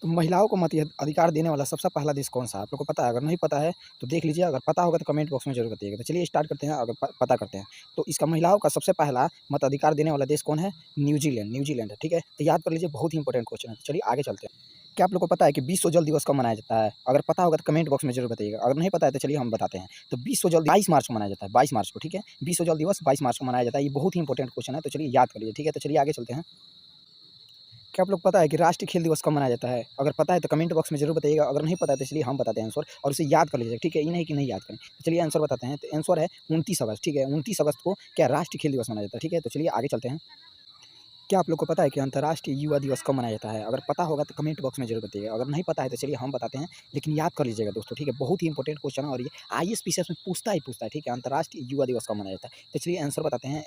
तो महिलाओं को मत अधिकार देने वाला सबसे पहला देश कौन-सा है? आप लोग को पता है? अगर नहीं पता है तो देख लीजिए, अगर पता होगा तो कमेंट बॉक्स में ज़रूर बताइएगा। तो चलिए स्टार्ट करते हैं, अगर पता करते हैं। तो इसका महिलाओं का सबसे पहला मताधिकार देने वाला देश कौन है? न्यूज़ीलैंड, न्यूज़ीलैंड है, ठीक है? तो याद कर लीजिए, बहुत ही इंपॉर्टेंट क्वेश्चन है। तो चलिए आगे चलते हैं। क्या आप लोग को पता है कि विश्व जल दिवस कब मनाया जाता है? अगर पता होगा तो कमेंट बॉक्स में ज़रूर बताइएगा। अगर नहीं पता है तो चलिए हम बताते हैं। तो विश्व जल 22 मार्च को मनाया जाता है, 22 मार्च को, ठीक है? विश्व जल दिवस 22 मार्च को मनाया जाता है। ये बहुत ही इंपॉर्टेंट क्वेश्चन है, तो चलिए याद कर लीजिए, ठीक है? तो चलिए आगे चलते हैं। क्या आप लोग को पता है कि राष्ट्रीय खेल दिवस कब मनाया जाता है? अगर पता है तो कमेंट बॉक्स में ज़रूर बताइएगा। अगर नहीं पता है तो चलिए हम बताते हैं आंसर, और उसे याद कर लीजिएगा, ठीक है? ये नहीं कि नहीं याद करें। तो चलिए आंसर बताते हैं। तो आंसर है 29 अगस्त, ठीक है? 29 अगस्त को क्या राष्ट्रीय खेल दिवस मनाया जाता है, ठीक है? तो चलिए आगे चलते हैं। क्या आप लोग को पता है कि अंतर्राष्ट्रीय युवा दिवस कब मनाया जाता है? अगर पता होगा तो कमेंट बॉक्स में ज़रूर बताइएगा। अगर नहीं पता है तो चलिए हम बताते हैं, लेकिन याद कर लीजिएगा दोस्तों, ठीक है? बहुत ही इंपॉर्टेंट क्वेश्चन है, और ये आईएएस पीसीएस में पूछता ही पूछता है, ठीक है? अंतर्राष्ट्रीय युवा दिवस कब मनाया जाता है? तो चलिए आंसर बताते हैं।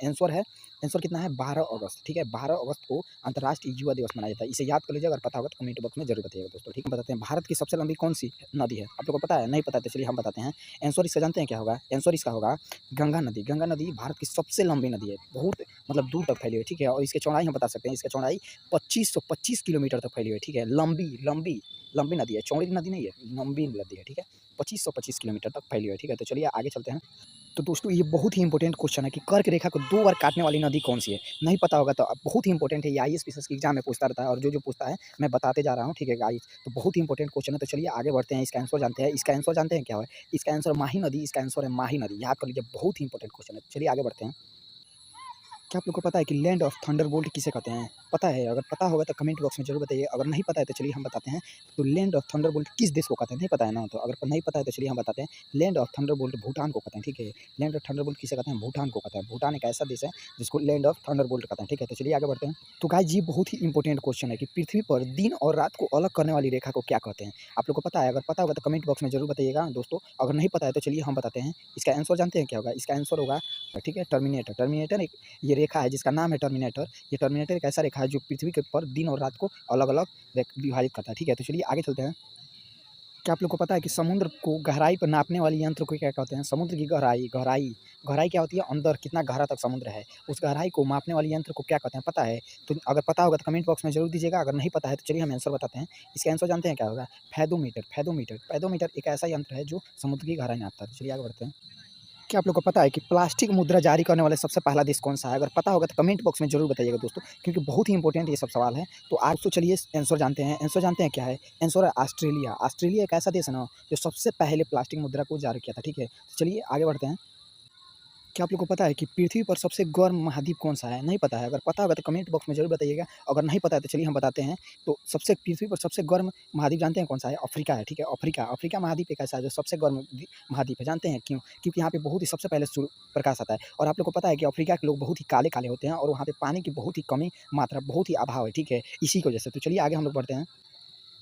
आंसर कितना है? 12 अगस्त, ठीक है? 12 अगस्त को अंतर्राष्ट्रीय युवा दिवस मनाया जाता है। इसे याद कर लीजिए, अगर पता होगा तो कमेंट बॉक्स में ज़रूर बताइएगा दोस्तों, ठीक है? बताते हैं, भारत की सबसे लंबी कौन-सी नदी है? आप लोग को पता है? नहीं पता है तो चलिए हम बताते हैं। आंसर इसका जानते हैं क्या होगा? आंसर इसका होगा गंगा नदी। गंगा नदी भारत की सबसे लंबी नदी है। बहुत मतलब दूर तक फैली हुई है, ठीक है? और इसकी चौड़ाई हम बता सकते हैं, इसकी चौड़ाई 2525 किलोमीटर तक फैली हुई है, ठीक है? लंबी लंबी लंबी नदी है, चौड़ी नदी नहीं है, लंबी नदी है, ठीक है? 2525 किलोमीटर तक फैली हुई है, ठीक है? तो चलिए आगे चलते हैं। तो दोस्तों, ये बहुत ही इंपॉर्टेंट क्वेश्चन है कि कर्क रेखा को 2 बार काटने वाली नदी कौन-सी है? नहीं पता होगा तो बहुत ही इंपॉर्टेंट है, ये आईएएस पीसीएस के एग्ज़ाम में पूछता रहता है, और जो-जो पूछता है मैं बताते जा रहा हूँ, ठीक है गाइस? तो बहुत ही इंपॉर्टेंट क्वेश्चन है, तो चलिए आगे बढ़ते हैं, इसका आंसर जानते हैं। इसका आंसर जानते हैं क्या है? इसका आंसर माही नदी, इसका आंसर है माही नदी। याद कर लीजिए, बहुत ही इंपॉर्टेंट क्वेश्चन है। चलिए आगे बढ़ते हैं। क्या आप लोग को पता है कि लैंड ऑफ थंडरबोल्ट किसे कहते हैं? पता है? अगर पता होगा तो कमेंट बॉक्स में ज़रूर बताइए। अगर नहीं पता है तो चलिए हम बताते हैं। तो लैंड ऑफ थंडरबोल्ट किस देश को कहते हैं? नहीं पता है ना? तो अगर नहीं पता है तो चलिए हम बताते हैं। लैंड ऑफ थंडरबोल्ट भूटान को कहते हैं, ठीक है? लैंड ऑफ थंडरबोल्ट किसे कहते हैं? भूटान को कहते हैं। भूटान एक ऐसा देश है जिसको लैंड ऑफ थंडरबोल्ट कहते हैं, ठीक है? तो चलिए आगे बढ़ते हैं। तो गाइस, ये बहुत ही इंपॉर्टेंट क्वेश्चन है कि पृथ्वी पर दिन और रात को अलग करने वाली रेखा को क्या कहते हैं? आप लोग को पता है? अगर पता होगा तो कमेंट बॉक्स में ज़रूर बताइएगा दोस्तों। अगर नहीं पता है तो चलिए हम बताते हैं। इसका आंसर जानते हैं क्या होगा? इसका आंसर होगा, ठीक है, टर्मिनेटर। टर्मिनेटर एक ये रेखा है जिसका नाम है टर्मिनेटर। ये टर्मिनेटर एक ऐसा रेखा है जो पृथ्वी के पर दिन और रात को अलग-अलग विभाजित करता है, ठीक है? तो चलिए आगे चलते हैं। क्या आप लोग को पता है कि समुद्र को गहराई पर नापने वाले यंत्र को क्या कहते हैं? समुद्र की गहराई गहराई गहराई क्या होती है? अंदर कितना गहरा तक समुद्र है, उस गहराई को मापने वाले यंत्र को क्या कहते हैं, पता है? तो अगर पता होगा तो कमेंट बॉक्स में ज़रूर दीजिएगा। अगर नहीं पता है तो चलिए हम आंसर बताते हैं। इसका आंसर जानते हैं क्या होगा? फेदोमीटर। फेदोमीटर फेदोमीटर एक ऐसा यंत्र है जो समुद्र की गहराई नापता है। तो चलिए आगे बढ़ते हैं। क्या आप लोग को पता है कि प्लास्टिक मुद्रा जारी करने वाला सबसे पहला देश कौन-सा है? अगर पता होगा तो कमेंट बॉक्स में ज़रूर बताइएगा दोस्तों, क्योंकि बहुत ही इंपॉर्टेंट ये सब सवाल है। तो आज तो चलिए आंसर जानते हैं। आंसर जानते हैं क्या है? आंसर है ऑस्ट्रेलिया। ऑस्ट्रेलिया एक ऐसा देश है ना, जो सबसे पहले प्लास्टिक मुद्रा को जारी किया था, ठीक है? तो चलिए आगे बढ़ते हैं। क्या आप लोग को पता है कि पृथ्वी पर सबसे गर्म महाद्वीप कौन-सा है? नहीं पता है? अगर पता होगा तो कमेंट बॉक्स में ज़रूर बताइएगा। अगर नहीं पता है तो चलिए हम बताते हैं। तो सबसे पृथ्वी पर सबसे गर्म महाद्वीप जानते हैं कौन-सा है? अफ्रीका है, ठीक है? अफ्रीका। अफ्रीका महाद्वीप एक ऐसा है जो सबसे गर्म महाद्वीप है। जानते हैं क्यों? क्योंकि यहाँ पे बहुत ही सबसे पहले सूर्य प्रकाश आता है, और आप लोग को पता है कि अफ्रीका के लोग बहुत ही काले-काले होते हैं, और वहाँ पे पानी की बहुत ही कमी मात्रा, बहुत ही अभाव है, ठीक है? इसी की वजह से। तो चलिए आगे हम लोग बढ़ते हैं।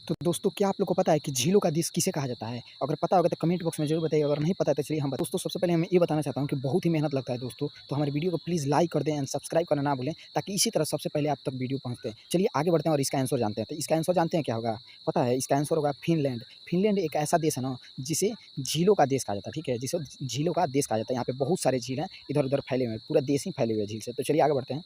तो दोस्तों, क्या आप लोग को पता है कि झीलों का देश किसे कहा जाता है? अगर पता होगा तो कमेंट बॉक्स में ज़रूर बताइएगा। अगर नहीं पता है तो चलिए हम दोस्तों, सबसे पहले मैं ये बताना चाहता हूँ कि बहुत ही मेहनत लगता है दोस्तों, तो हमारे वीडियो को प्लीज़ लाइक कर दें एंड सब्सक्राइब करना ना भूलें, ताकि इसी तरह सबसे पहले आप तक वीडियो पहुँचते हैं। चलिए आगे बढ़ते हैं और इसका आंसर जानते हैं। तो इसका आंसर जानते हैं क्या होगा? पता है? इसका आंसर होगा फ़िनलैंड। फ़िनलैंड एक ऐसा देश है ना, जिसे झीलों का देश कहा जाता है, ठीक है? जिसे झीलों का देश कहा जाता है। यहाँ पे बहुत सारे झील हैं, इधर-उधर फैले हुए हैं, पूरा देश ही फैले हुए हैं झील से। तो चलिए आगे बढ़ते हैं।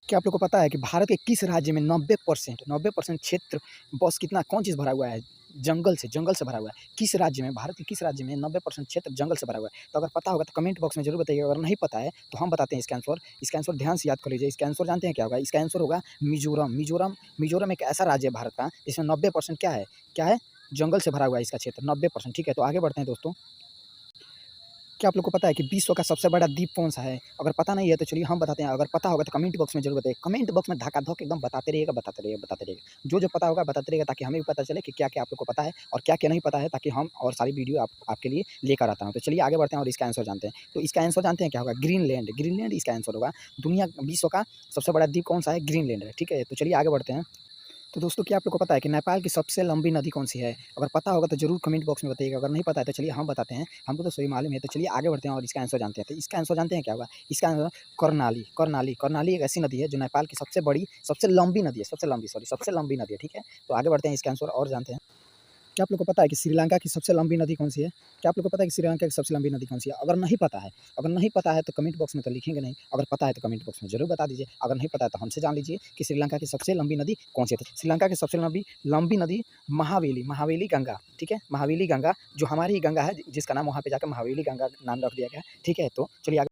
क्या आप लोग को पता है कि भारत के किस राज्य में 90% क्षेत्र बस कितना कौन चीज़ भरा हुआ है? जंगल से भरा हुआ है। किस राज्य में, भारत के किस राज्य में 90% क्षेत्र जंगल से भरा हुआ है? तो अगर पता होगा तो कमेंट बॉक्स में ज़रूर बताइएगा। अगर नहीं पता है तो हम बताते हैं इसका आंसर। इसका आंसर ध्यान से याद कर लीजिए। इसका आंसर जानते हैं क्या होगा? इसका आंसर होगा मिज़ोरम। मिज़ोरम एक ऐसा राज्य है भारत का जिसमें 90% क्या है? जंगल से भरा हुआ है इसका क्षेत्र 90%, ठीक है? तो आगे बढ़ते हैं दोस्तों। क्या आप लोग को पता है कि विश्व का सबसे बड़ा द्वीप कौन-सा है? अगर पता नहीं है तो चलिए हम बताते हैं। अगर पता होगा तो कमेंट बॉक्स में ज़रूर बताइए। कमेंट बॉक्स में धकाधक एकदम बताते रहिएगा, बताते रहिएगा, बताते रहिएगा। जो-जो पता होगा बताते रहिएगा, ताकि हमें भी पता चले कि क्या-क्या आप लोग को पता है और क्या-क्या नहीं पता है, ताकि हम और सारी वीडियो आपके लिए लेकर आता हूँ। तो चलिए आगे बढ़ते हैं और इसका आंसर जानते हैं। तो इसका आंसर जानते हैं क्या होगा? ग्रीनलैंड। ग्रीनलैंड इसका आंसर होगा। विश्व का सबसे बड़ा द्वीप कौन-सा है? ग्रीनलैंड है, ठीक है? तो चलिए आगे बढ़ते हैं। तो दोस्तों, क्या आप लोग को पता है कि नेपाल की सबसे लंबी नदी कौन-सी है? अगर पता होगा तो ज़रूर कमेंट बॉक्स में बताइएगा। अगर नहीं पता है तो चलिए हम बताते हैं। हमको तो सही मालूम है। तो चलिए आगे बढ़ते हैं और इसका आंसर जानते हैं। तो इसका आंसर जानते हैं क्या होगा? इसका आंसर कर्णाली। कर्णाली कर्णाली एक ऐसी नदी है जो नेपाल की सबसे बड़ी, सबसे लंबी नदी है, सबसे लंबी नदी है, ठीक है? तो आगे बढ़ते हैं, इसका आंसर और जानते हैं। क्या आप लोग को पता है कि श्रीलंका की सबसे लंबी नदी कौन सी है? क्या आप लोग को पता है कि श्रीलंका की सबसे लंबी नदी कौन सी है? अगर नहीं पता है तो कमेंट बॉक्स में तो लिखेंगे नहीं, अगर पता है तो कमेंट बॉक्स में ज़रूर बता दीजिए। अगर नहीं पता है तो हमसे जान लीजिए कि श्रीलंका की सबसे लंबी नदी कौन सी है? तो श्रीलंका की सबसे लंबी लंबी नदी महावेली गंगा, ठीक है? महावेली गंगा जो हमारी ही गंगा है जिसका नाम वहाँ पे जाकर महावेली गंगा नाम रख दिया गया है, ठीक है? तो चलिए आगे